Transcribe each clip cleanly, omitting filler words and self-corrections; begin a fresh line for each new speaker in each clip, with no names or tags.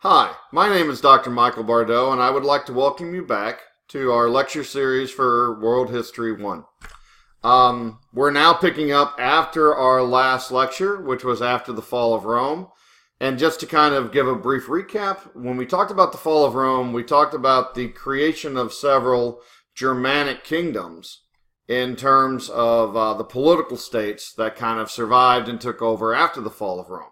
Hi, my name is Dr. Michael Bardot, and I would like to welcome you back to our lecture series for World History 1. We're now picking up after our last lecture, which was after the fall of Rome. And just to kind of give a brief recap, when we talked about the fall of Rome, we talked about the creation of several Germanic kingdoms in terms of the political states that kind of survived and took over after the fall of Rome.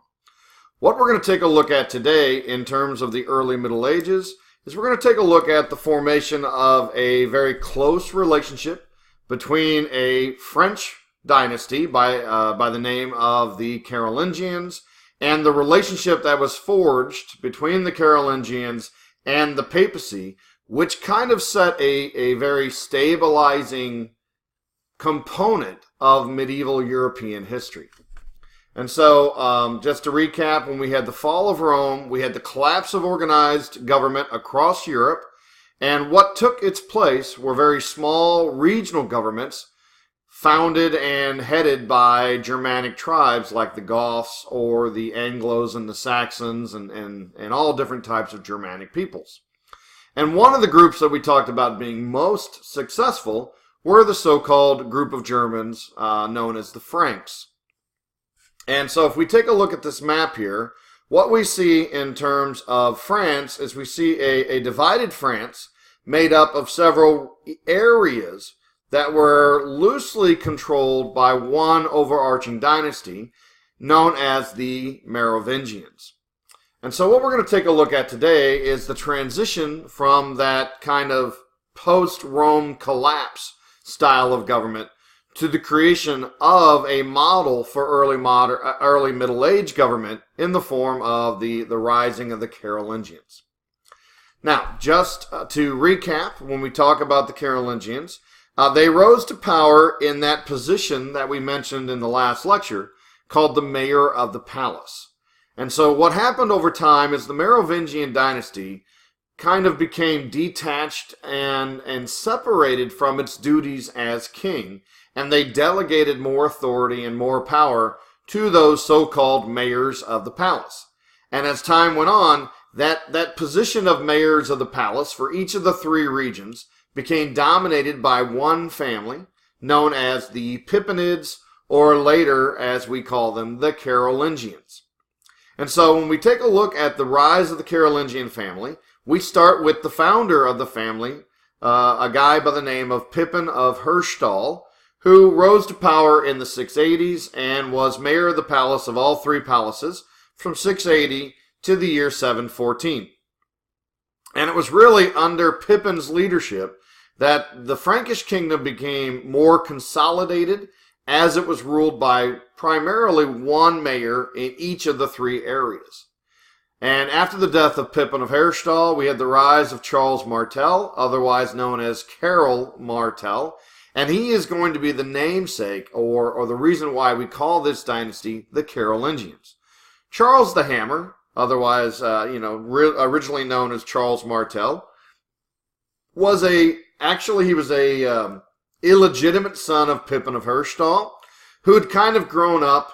What we're going to take a look at today in terms of the early Middle Ages is we're going to take a look at the formation of a very close relationship between a French dynasty by the name of the Carolingians and the relationship that was forged between the Carolingians and the papacy, which kind of set a very stabilizing component of medieval European history. And so, just to recap, when we had the fall of Rome, we had the collapse of organized government across Europe, and what took its place were very small regional governments founded and headed by Germanic tribes like the Goths or the Anglos and the Saxons and all different types of Germanic peoples. And one of the groups that we talked about being most successful were the so-called group of Germans known as the Franks. And so if we take a look at this map here, what we see in terms of France is we see a divided France made up of several areas that were loosely controlled by one overarching dynasty known as the Merovingians. And so what we're going to take a look at today is the transition from that kind of post-Rome collapse style of government to the creation of a model for early Middle Age government in the form of the rising of the Carolingians. Now, just to recap, when we talk about the Carolingians, they rose to power in that position that we mentioned in the last lecture, called the mayor of the palace. And so what happened over time is the Merovingian dynasty kind of became detached and separated from its duties as king, and they delegated more authority and more power to those so-called mayors of the palace. And as time went on, that position of mayors of the palace for each of the three regions became dominated by one family known as the Pippinids, or later, as we call them, the Carolingians. And so when we take a look at the rise of the Carolingian family, we start with the founder of the family, a guy by the name of Pippin of Herstal, who rose to power in the 680s and was mayor of the palace of all three palaces from 680 to the year 714. And it was really under Pippin's leadership that the Frankish kingdom became more consolidated, as it was ruled by primarily one mayor in each of the three areas. And after the death of Pippin of Herstal, we had the rise of Charles Martel, otherwise known as Carol Martel, and he is going to be the namesake, or the reason why we call this dynasty the Carolingians. Charles the Hammer, otherwise, originally known as Charles Martel, was he was a illegitimate son of Pippin of Herstal, who had kind of grown up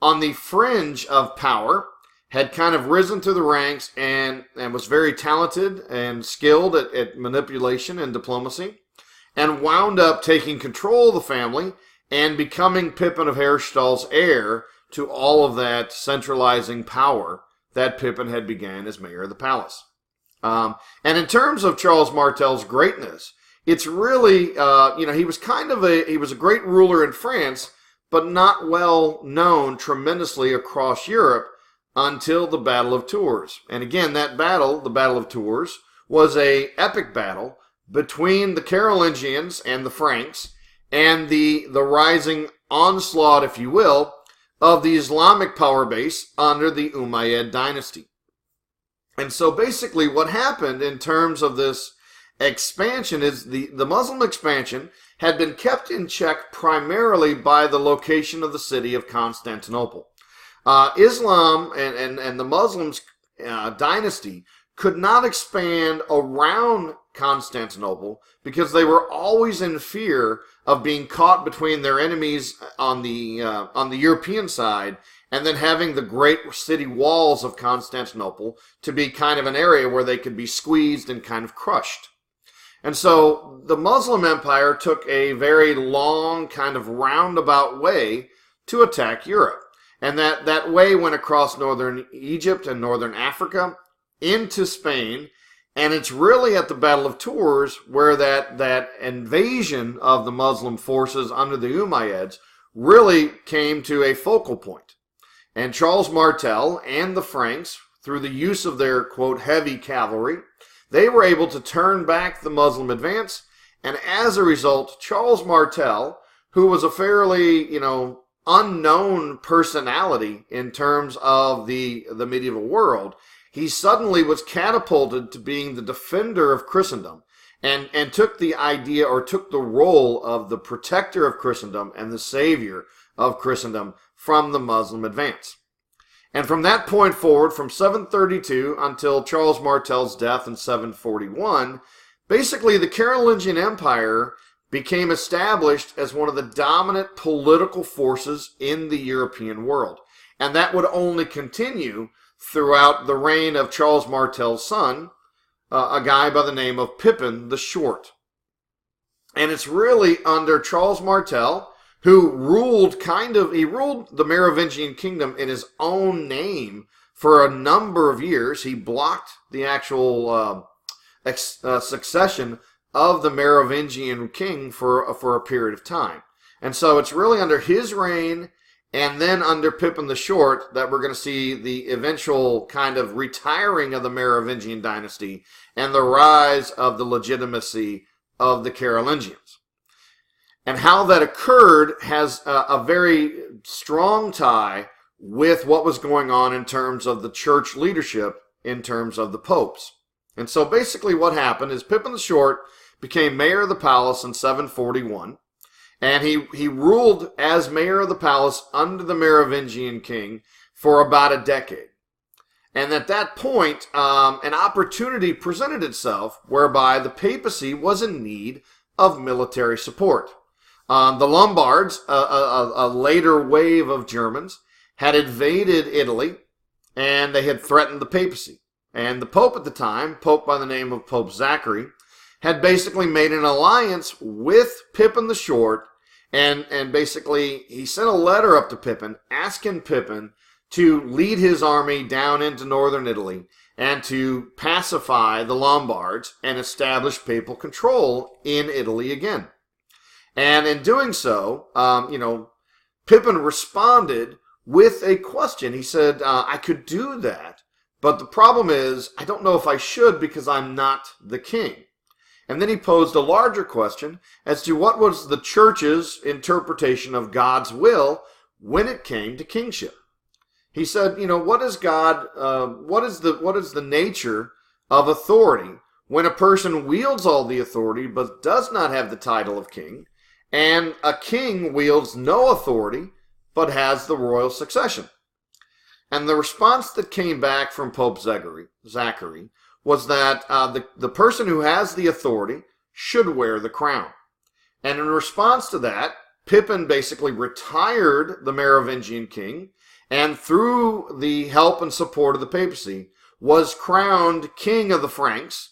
on the fringe of power, had kind of risen to the ranks, and was very talented and skilled at manipulation and diplomacy, and wound up taking control of the family and becoming Pippin of Herstal's heir to all of that centralizing power that Pippin had began as mayor of the palace. And in terms of Charles Martel's greatness, it's really, he was a great ruler in France, but not well known tremendously across Europe until the Battle of Tours. And again, that battle, the Battle of Tours, was an epic battle between the Carolingians and the Franks, and the rising onslaught, if you will, of the Islamic power base under the Umayyad dynasty. And so basically what happened in terms of this expansion is the Muslim expansion had been kept in check primarily by the location of the city of Constantinople. Islam and the Muslims dynasty could not expand around Constantinople because they were always in fear of being caught between their enemies on the European side and then having the great city walls of Constantinople to be kind of an area where they could be squeezed and kind of crushed. And so the Muslim Empire took a very long, kind of roundabout way to attack Europe. And that way went across northern Egypt and northern Africa into Spain. And it's really at the Battle of Tours where that invasion of the Muslim forces under the Umayyads really came to a focal point. And Charles Martel and the Franks, through the use of their, quote, heavy cavalry, they were able to turn back the Muslim advance, and as a result, Charles Martel, who was a fairly, unknown personality in terms of the medieval world, he suddenly was catapulted to being the defender of Christendom, and took the idea, or took the role of the protector of Christendom and the savior of Christendom from the Muslim advance. And from that point forward, from 732 until Charles Martel's death in 741, basically the Carolingian Empire became established as one of the dominant political forces in the European world. And that would only continue throughout the reign of Charles Martel's son, a guy by the name of Pippin the Short. And it's really under Charles Martel, who ruled the Merovingian kingdom in his own name for a number of years. He blocked the actual succession of the Merovingian king for a period of time. And so it's really under his reign and then under Pippin the Short that we're going to see the eventual kind of retiring of the Merovingian dynasty and the rise of the legitimacy of the Carolingians. And how that occurred has a very strong tie with what was going on in terms of the church leadership, in terms of the popes. And so basically what happened is Pippin the Short became mayor of the palace in 741, and he ruled as mayor of the palace under the Merovingian king for about a decade. And at that point, an opportunity presented itself whereby the papacy was in need of military support. The Lombards, a later wave of Germans, had invaded Italy, and they had threatened the papacy. And the Pope at the time, Pope by the name of Pope Zachary, had basically made an alliance with Pippin the Short, and basically he sent a letter up to Pippin, asking Pippin to lead his army down into northern Italy and to pacify the Lombards and establish papal control in Italy again. And in doing so, Pippin responded with a question. He said, I could do that, but the problem is, I don't know if I should because I'm not the king. And then he posed a larger question as to what was the church's interpretation of God's will when it came to kingship. He said, what is God, what is the nature of authority when a person wields all the authority but does not have the title of king, and a king wields no authority but has the royal succession? And the response that came back from Pope Zachary was that the person who has the authority should wear the crown. And in response to that, Pippin basically retired the Merovingian king, and through the help and support of the papacy, was crowned king of the Franks.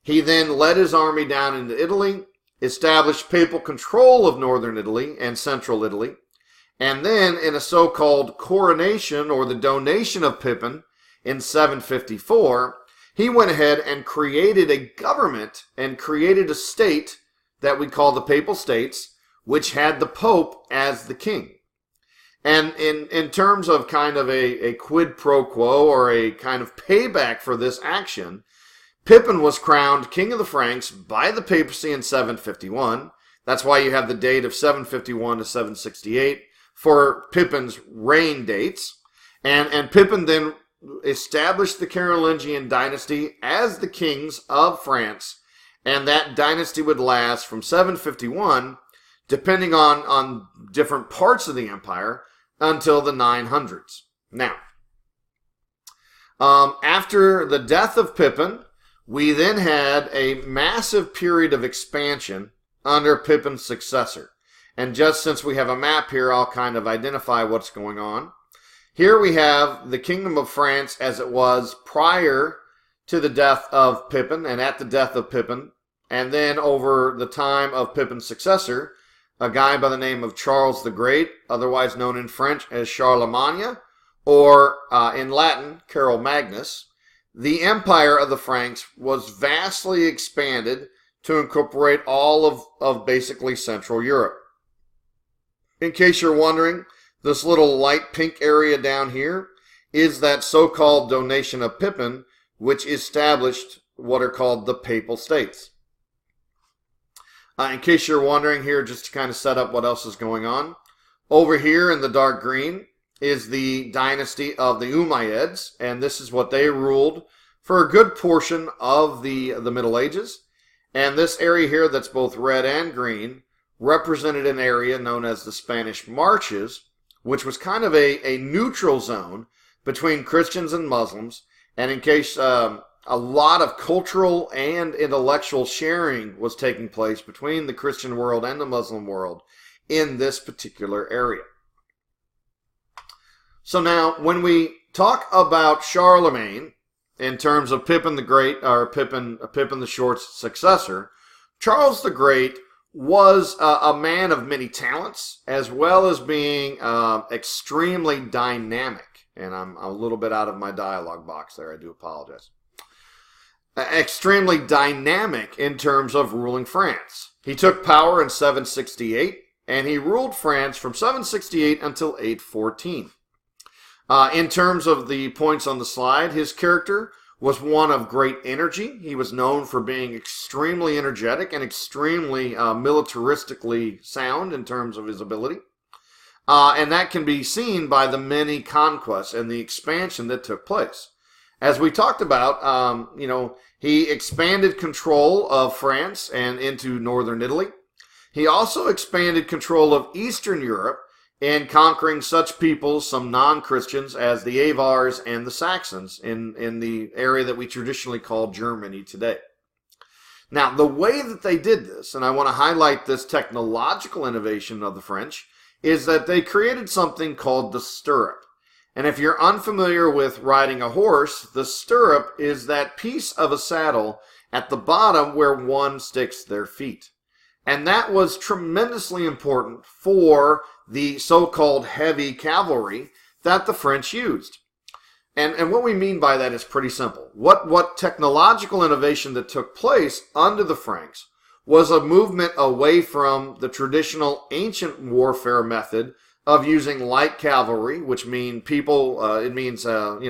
He then led his army down into Italy, established papal control of northern Italy and central Italy, and then in a so-called coronation, or the donation of Pippin, in 754, he went ahead and created a government and created a state that we call the Papal States, which had the Pope as the king. And in terms of kind of a quid pro quo, or a kind of payback for this action, Pippin was crowned king of the Franks by the papacy in 751. That's why you have the date of 751 to 768 for Pippin's reign dates. And Pippin then established the Carolingian dynasty as the kings of France, and that dynasty would last from 751, depending on different parts of the empire, until the 900s. Now, after the death of Pippin, we then had a massive period of expansion under Pippin's successor. And just since we have a map here, I'll kind of identify what's going on. Here we have the Kingdom of France as it was prior to the death of Pippin and at the death of Pippin, and then over the time of Pippin's successor, a guy by the name of Charles the Great, otherwise known in French as Charlemagne, or in Latin, Carol Magnus. The empire of the Franks was vastly expanded to incorporate all of basically Central Europe. In case you're wondering, this little light pink area down here is that so-called donation of Pippin, which established what are called the Papal States. In case you're wondering here, just to kind of set up what else is going on, over here in the dark green is the dynasty of the Umayyads, and this is what they ruled for a good portion of the Middle Ages. And this area here that's both red and green represented an area known as the Spanish Marches, which was kind of a neutral zone between Christians and Muslims. And in case a lot of cultural and intellectual sharing was taking place between the Christian world and the Muslim world in this particular area. So now, when we talk about Charlemagne in terms of Pippin the Great, or Pippin the Short's successor, Charles the Great was a man of many talents, as well as being extremely dynamic. And I'm a little bit out of my dialogue box there, I do apologize. Extremely dynamic in terms of ruling France. He took power in 768, and he ruled France from 768 until 814. In terms of the points on the slide, his character was one of great energy. He was known for being extremely energetic and extremely militaristically sound in terms of his ability. And that can be seen by the many conquests and the expansion that took place. As we talked about, he expanded control of France and into northern Italy. He also expanded control of Eastern Europe in conquering such peoples, some non-Christians, as the Avars and the Saxons in the area that we traditionally call Germany today. Now, the way that they did this, and I want to highlight this technological innovation of the French, is that they created something called the stirrup. And if you're unfamiliar with riding a horse, the stirrup is that piece of a saddle at the bottom where one sticks their feet. And that was tremendously important for the so-called heavy cavalry that the French used. And what we mean by that is pretty simple. What technological innovation that took place under the Franks was a movement away from the traditional ancient warfare method of using light cavalry, which mean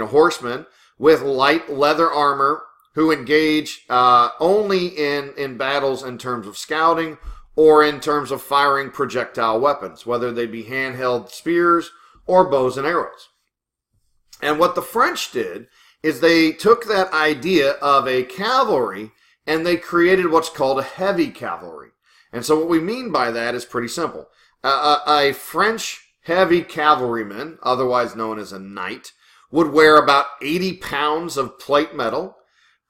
horsemen with light leather armor who engage only in battles in terms of scouting or in terms of firing projectile weapons, whether they be handheld spears or bows and arrows. And what the French did is they took that idea of a cavalry and they created what's called a heavy cavalry. And so what we mean by that is pretty simple. A French heavy cavalryman, otherwise known as a knight, would wear about 80 pounds of plate metal,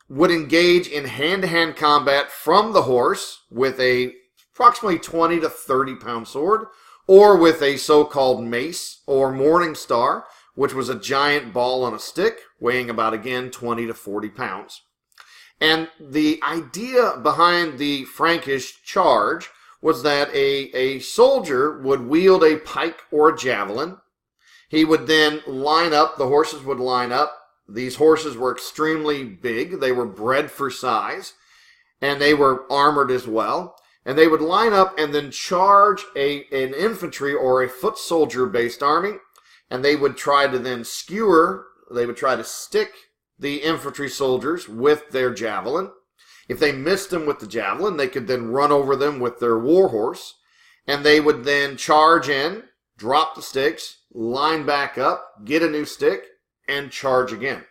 would engage in hand-to-hand combat from the horse with a approximately 20 to 30 pound sword, or with a so-called mace or morning star, which was a giant ball on a stick, weighing about, again, 20 to 40 pounds. And the idea behind the Frankish charge was that a soldier would wield a pike or a javelin. He would then line up, the horses would line up. These horses were extremely big. They were bred for size, and they were armored as well. And they would line up and then charge an infantry or a foot soldier-based army, and they would try to then they would try to stick the infantry soldiers with their javelin. If they missed them with the javelin, they could then run over them with their war horse, and they would then charge in, drop the sticks, line back up, get a new stick, and charge again.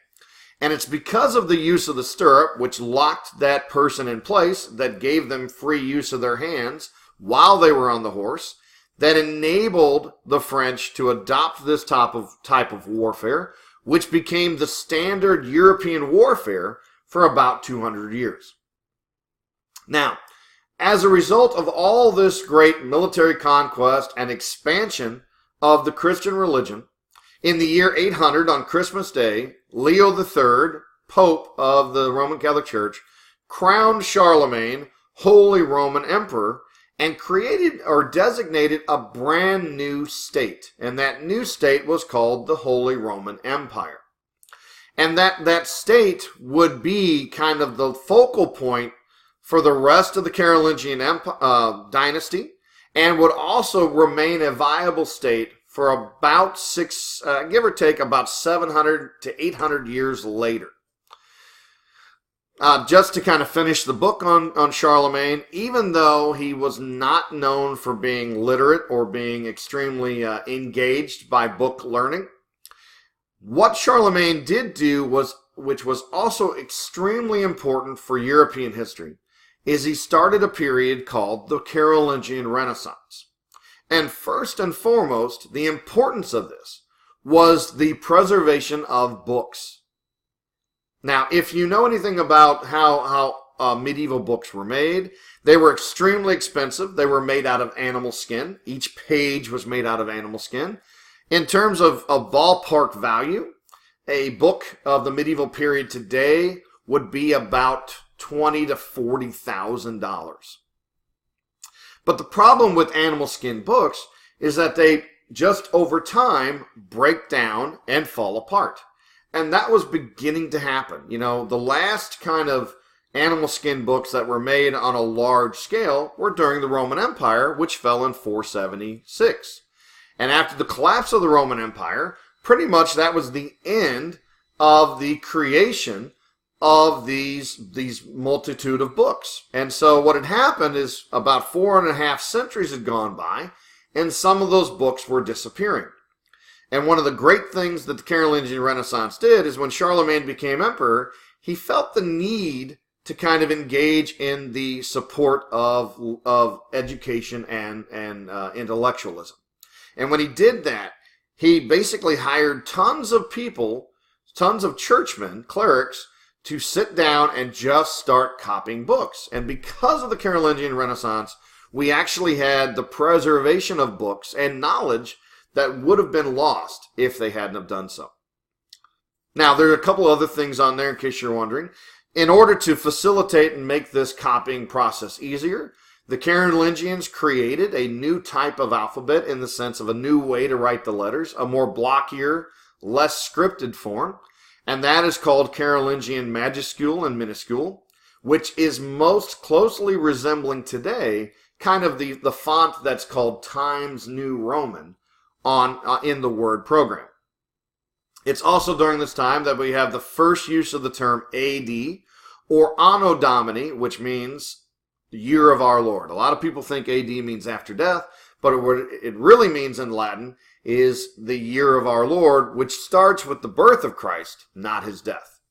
And it's because of the use of the stirrup, which locked that person in place, that gave them free use of their hands while they were on the horse, that enabled the French to adopt this type of warfare, which became the standard European warfare for about 200 years. Now, as a result of all this great military conquest and expansion of the Christian religion, In the year 800, on Christmas Day, Leo III, Pope of the Roman Catholic Church, crowned Charlemagne Holy Roman Emperor and created or designated a brand new state. And that new state was called the Holy Roman Empire. And that state would be kind of the focal point for the rest of the Carolingian dynasty, and would also remain a viable state for about give or take, about 700 to 800 years later. Just to kind of finish the book on Charlemagne, even though he was not known for being literate or being extremely engaged by book learning, what Charlemagne did do which was also extremely important for European history, is he started a period called the Carolingian Renaissance. And first and foremost, the importance of this was the preservation of books. Now, if you know anything about how medieval books were made, they were extremely expensive. They were made out of animal skin. Each page was made out of animal skin. In terms of a ballpark value, a book of the medieval period today would be about $20,000 to $40,000. But the problem with animal skin books is that they just over time break down and fall apart. And that was beginning to happen. You know, the last kind of animal skin books that were made on a large scale were during the Roman Empire, which fell in 476. And after the collapse of the Roman Empire, pretty much that was the end of the creation of these multitude of books. And so what had happened is about 4.5 centuries had gone by, and some of those books were disappearing. And one of the great things that the Carolingian Renaissance did is when Charlemagne became emperor, he felt the need to kind of engage in the support of education and intellectualism. And when he did that, he basically hired tons of people, tons of churchmen, clerics, to sit down and just start copying books. And because of the Carolingian Renaissance, we actually had the preservation of books and knowledge that would have been lost if they hadn't have done so. Now, there are a couple other things on there in case you're wondering. In order to facilitate and make this copying process easier, the Carolingians created a new type of alphabet in the sense of a new way to write the letters, a more blockier, less scripted form, and that is called Carolingian majuscule and minuscule, which is most closely resembling today kind of the font that's called Times New Roman in the Word program. It's also during this time that we have the first use of the term AD, or Anno Domini, which means the year of our Lord. A lot of people think AD means after death, but what it really means in Latin is the year of our Lord, which starts with the birth of Christ, not his death.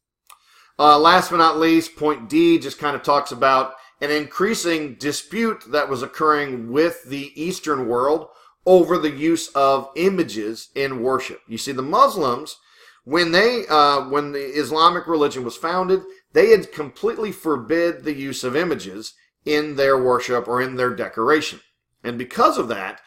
Last but not least, point D just kind of talks about an increasing dispute that was occurring with the Eastern world over the use of images in worship. You see, the Muslims, when the Islamic religion was founded, they had completely forbid the use of images in their worship or in their decoration. And because of that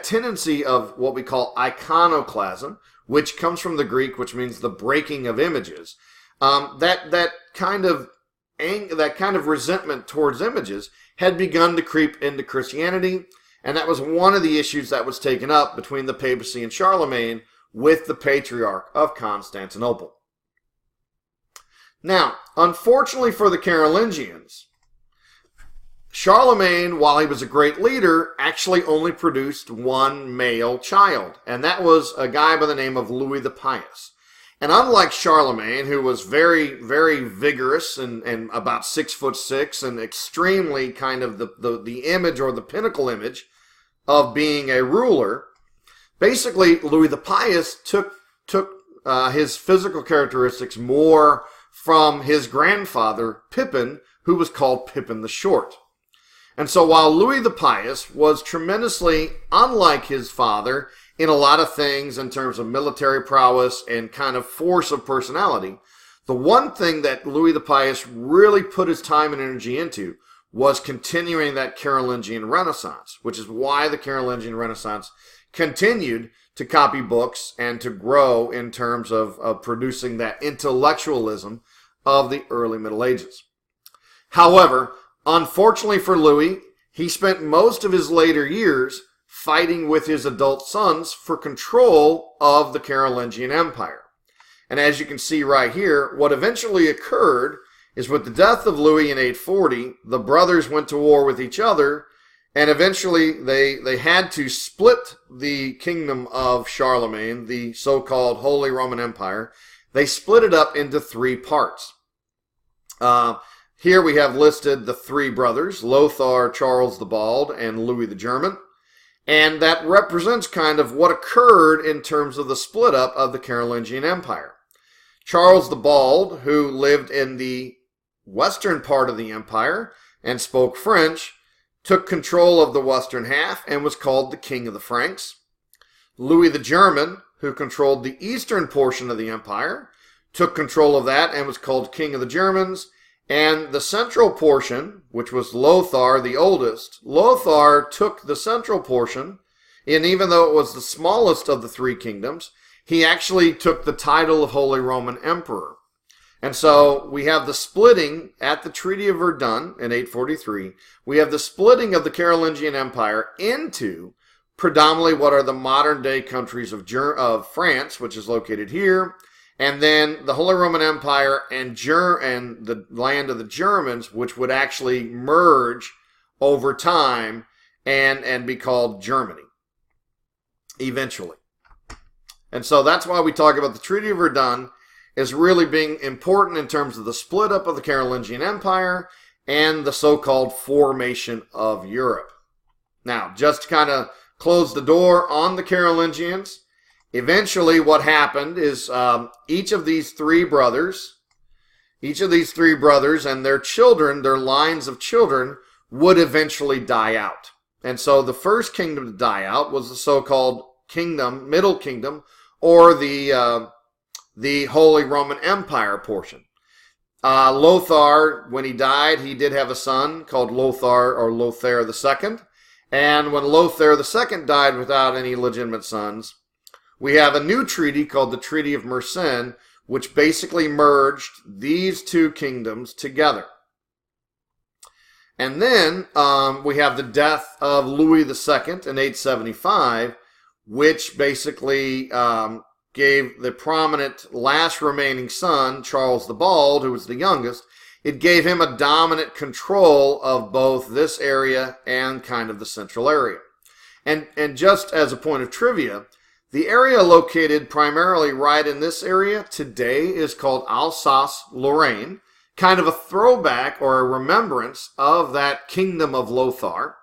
tendency of what we call iconoclasm, which comes from the Greek, which means the breaking of images, that kind of resentment towards images had begun to creep into Christianity. And that was one of the issues that was taken up between the papacy and Charlemagne with the Patriarch of Constantinople. Now, unfortunately for the Carolingians, Charlemagne, while he was a great leader, actually only produced one male child, and that was a guy by the name of Louis the Pious. And unlike Charlemagne, who was very, very vigorous and about 6'6" and extremely kind of the image or the pinnacle image of being a ruler, basically Louis the Pious took his physical characteristics more from his grandfather, Pippin, who was called Pippin the Short. And so while Louis the Pious was tremendously unlike his father in a lot of things in terms of military prowess and kind of force of personality, the one thing that Louis the Pious really put his time and energy into was continuing that Carolingian Renaissance, which is why the Carolingian Renaissance continued to copy books and to grow in terms of producing that intellectualism of the early Middle Ages. However, unfortunately for Louis, he spent most of his later years fighting with his adult sons for control of the Carolingian Empire. And as you can see right here, what eventually occurred is with the death of Louis in 840, the brothers went to war with each other, and eventually they had to split the kingdom of Charlemagne, the so-called Holy Roman Empire. They split it up into three parts. Here we have listed the three brothers, Lothar, Charles the Bald, and Louis the German. And that represents kind of what occurred in terms of the split up of the Carolingian Empire. Charles the Bald, who lived in the western part of the empire and spoke French, took control of the western half and was called the King of the Franks. Louis the German, who controlled the eastern portion of the empire, took control of that and was called King of the Germans. And the central portion, which was Lothar, the oldest, Lothar took the central portion, and even though it was the smallest of the three kingdoms, he actually took the title of Holy Roman Emperor. And so we have the splitting at the Treaty of Verdun in 843. We have the splitting of the Carolingian Empire into predominantly what are the modern-day countries of France, which is located here, and then the Holy Roman Empire and the land of the Germans, which would actually merge over time and be called Germany eventually. And so that's why we talk about the Treaty of Verdun as really being important in terms of the split up of the Carolingian Empire and the so-called formation of Europe. Now, just to kind of close the door on the Carolingians, eventually what happened is each of these three brothers and their children, their lines of children, would eventually die out. And so the first kingdom to die out was the so-called Middle Kingdom, or the Holy Roman Empire portion. Lothar, when he died, he did have a son called Lothar II. And when Lothar II died without any legitimate sons, we have a new treaty called the Treaty of Mersenne, which basically merged these two kingdoms together. And then we have the death of Louis II in 875, which basically gave the prominent last remaining son, Charles the Bald, who was the youngest, it gave him a dominant control of both this area and kind of the central area. And just as a point of trivia, the area located primarily right in this area today is called Alsace-Lorraine, kind of a throwback or a remembrance of that kingdom of Lothar.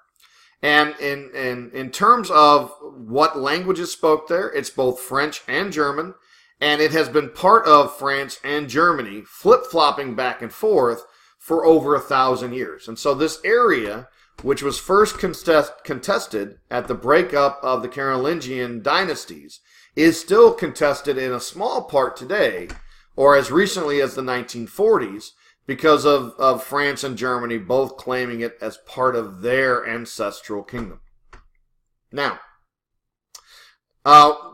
And in terms of what languages spoke there, it's both French and German, and it has been part of France and Germany, flip-flopping back and forth for over 1,000 years. And so this area, which was first contested at the breakup of the Carolingian dynasties, is still contested in a small part today, or as recently as the 1940s, because of France and Germany both claiming it as part of their ancestral kingdom. Now,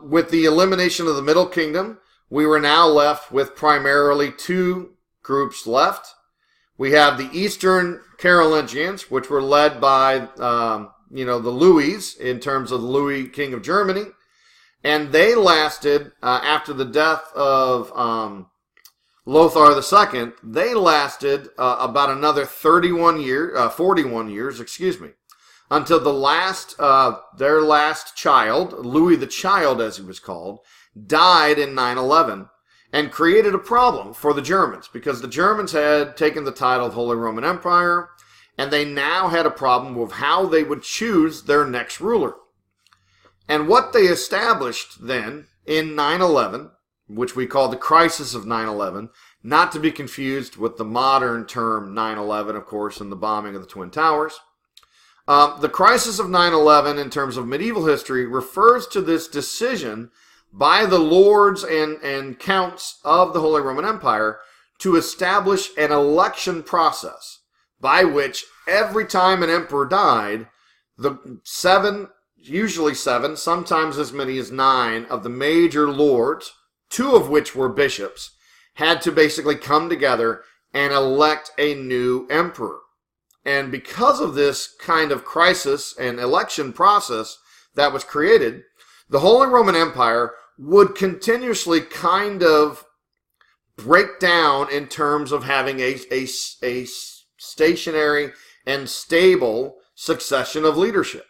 with the elimination of the Middle Kingdom, we were now left with primarily two groups left. We have the Eastern Carolingians, which were led by, the Louis, in terms of Louis, King of Germany. And they lasted, after the death of Lothar II, they lasted about another 41 years, until their last child, Louis the Child as he was called, died in 911 and created a problem for the Germans, because the Germans had taken the title of Holy Roman Empire, and they now had a problem with how they would choose their next ruler. And what they established then in 911, which we call the Crisis of 9/11, not to be confused with the modern term 9/11, of course, and the bombing of the Twin Towers. The Crisis of 9/11, in terms of medieval history, refers to this decision by the lords and counts of the Holy Roman Empire to establish an election process by which every time an emperor died, the 7 usually 7, sometimes as many as 9 of the major lords, 2 of which were bishops, had to basically come together and elect a new emperor. And because of this kind of crisis and election process that was created, the Holy Roman Empire would continuously kind of break down in terms of having a stationary and stable succession of leadership,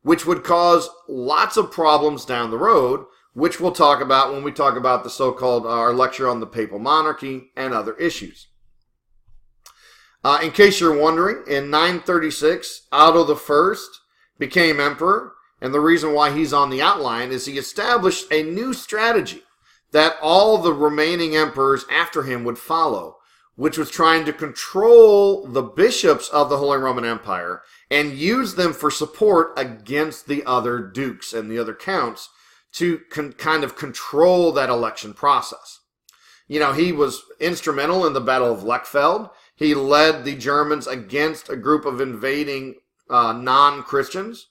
which would cause lots of problems down the road, which we'll talk about when we talk about the so-called our lecture on the papal monarchy and other issues. In case you're wondering, in 936, Otto I became emperor, and the reason why he's on the outline is he established a new strategy that all the remaining emperors after him would follow, which was trying to control the bishops of the Holy Roman Empire and use them for support against the other dukes and the other counts to kind of control that election process. You know, he was instrumental in the Battle of Lechfeld. He led the Germans against a group of invading non-Christians.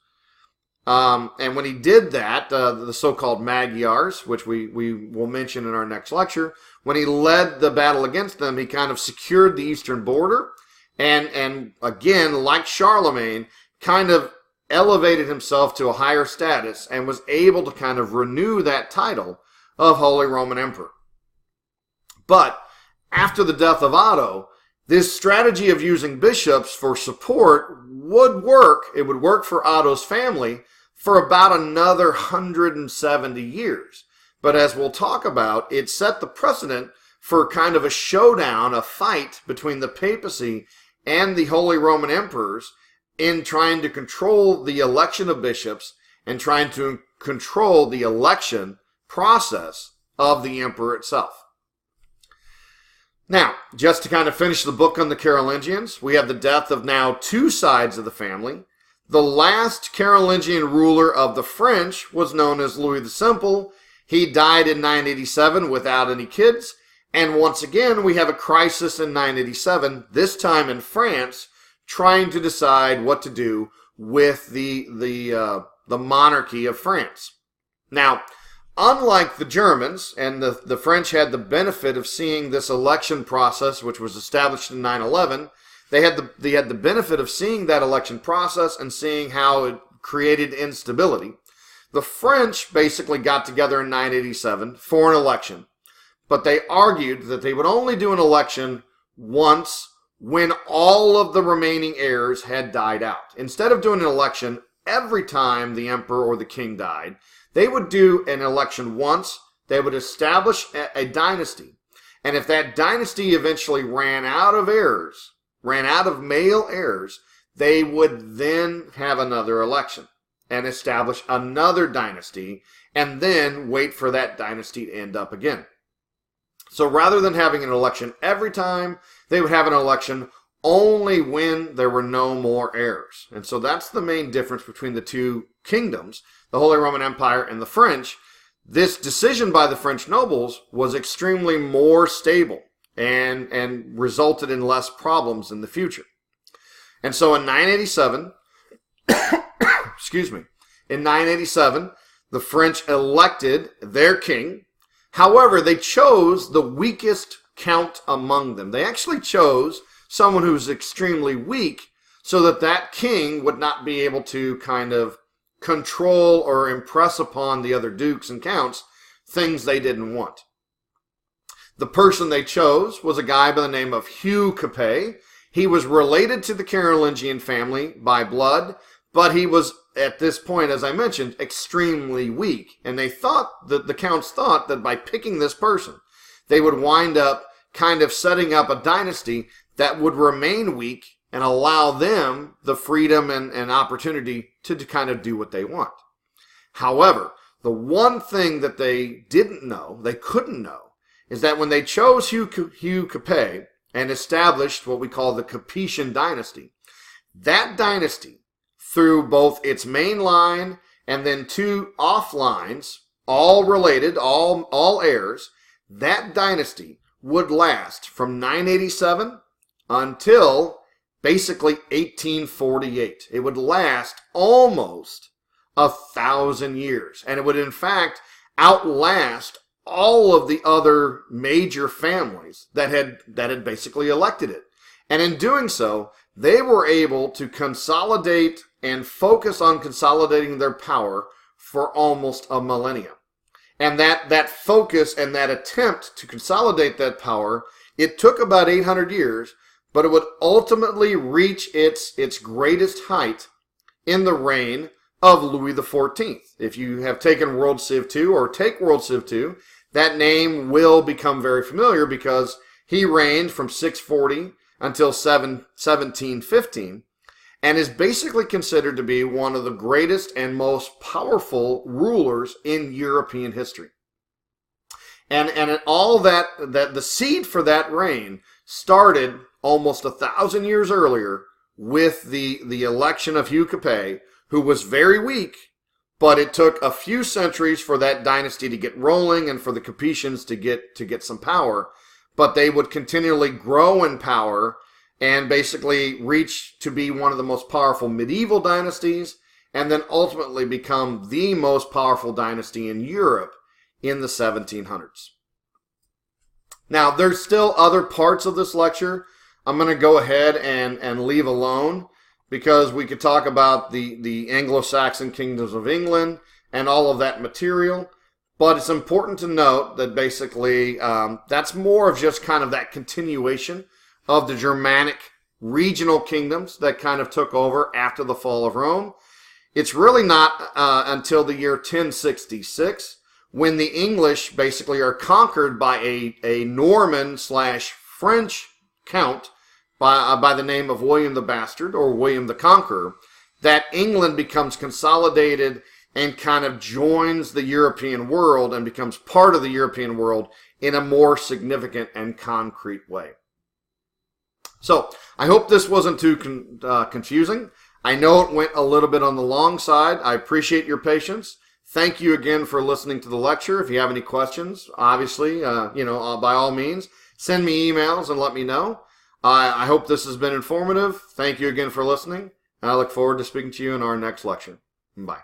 And when he did that, the so-called Magyars, which we will mention in our next lecture, when he led the battle against them, he kind of secured the eastern border and again, like Charlemagne, kind of elevated himself to a higher status and was able to kind of renew that title of Holy Roman Emperor. But after the death of Otto, this strategy of using bishops for support would work. It would work for Otto's family for about another 170 years. But as we'll talk about, it set the precedent for kind of a showdown, a fight between the papacy and the Holy Roman Emperors in trying to control the election of bishops and trying to control the election process of the emperor itself. Now, just to kind of finish the book on the Carolingians, we have the death of now 2 sides of the family. The last Carolingian ruler of the French was known as Louis the Simple. He died in 987 without any kids. And once again, we have a crisis in 987, this time in France, trying to decide what to do with the monarchy of France. Now, unlike the Germans, and the French had the benefit of seeing this election process, which was established in 9/11, they had the benefit of seeing that election process and seeing how it created instability. The French basically got together in 987 for an election, but they argued that they would only do an election once when all of the remaining heirs had died out. Instead of doing an election every time the emperor or the king died, they would do an election once. They would establish a dynasty. And if that dynasty eventually ran out of heirs, ran out of male heirs, they would then have another election and establish another dynasty and then wait for that dynasty to end up again. So rather than having an election every time, they would have an election only when there were no more heirs. And so that's the main difference between the two kingdoms, the Holy Roman Empire and the French. This decision by the French nobles was extremely more stable and resulted in less problems in the future. And so in 987, in 987, the French elected their king. However, they chose the weakest count among them. They actually chose someone who was extremely weak so that that king would not be able to kind of control or impress upon the other dukes and counts things they didn't want. The person they chose was a guy by the name of Hugh Capet. He was related to the Carolingian family by blood, but he was, at this point, as I mentioned, extremely weak. And they thought that the counts thought that by picking this person, they would wind up kind of setting up a dynasty that would remain weak and allow them the freedom and opportunity to kind of do what they want. However, the one thing that they didn't know, they couldn't know, is that when they chose Hugh Capet and established what we call the Capetian dynasty, that dynasty, through both its main line and then 2 off lines, all related, all heirs, that dynasty would last from 987 until basically 1848. It would last almost 1,000 years. And it would, in fact, outlast all of the other major families that had basically elected it. And in doing so, they were able to consolidate and focus on consolidating their power for almost a millennia. And that focus and that attempt to consolidate that power, it took about 800 years, but it would ultimately reach its greatest height in the reign of Louis XIV. If you have taken World Civ II or take World Civ II, that name will become very familiar because he reigned from 640 until 1715 and is basically considered to be one of the greatest and most powerful rulers in European history. And all that the seed for that reign started almost 1,000 years earlier with the election of Hugh Capet, who was very weak, but it took a few centuries for that dynasty to get rolling and for the Capetians to get some power. But they would continually grow in power and basically reach to be one of the most powerful medieval dynasties, and then ultimately become the most powerful dynasty in Europe in the 1700s. Now, there's still other parts of this lecture I'm going to go ahead and leave alone, because we could talk about the Anglo-Saxon kingdoms of England and all of that material. But it's important to note that basically that's more of just kind of that continuation of the Germanic regional kingdoms that kind of took over after the fall of Rome. It's really not until the year 1066 when the English basically are conquered by a Norman/French count by the name of William the Bastard, or William the Conqueror, that England becomes consolidated and kind of joins the European world and becomes part of the European world in a more significant and concrete way. So, I hope this wasn't too confusing. I know it went a little bit on the long side. I appreciate your patience. Thank you again for listening to the lecture. If you have any questions, obviously, by all means, send me emails and let me know. I hope this has been informative. Thank you again for listening, and I look forward to speaking to you in our next lecture. Bye.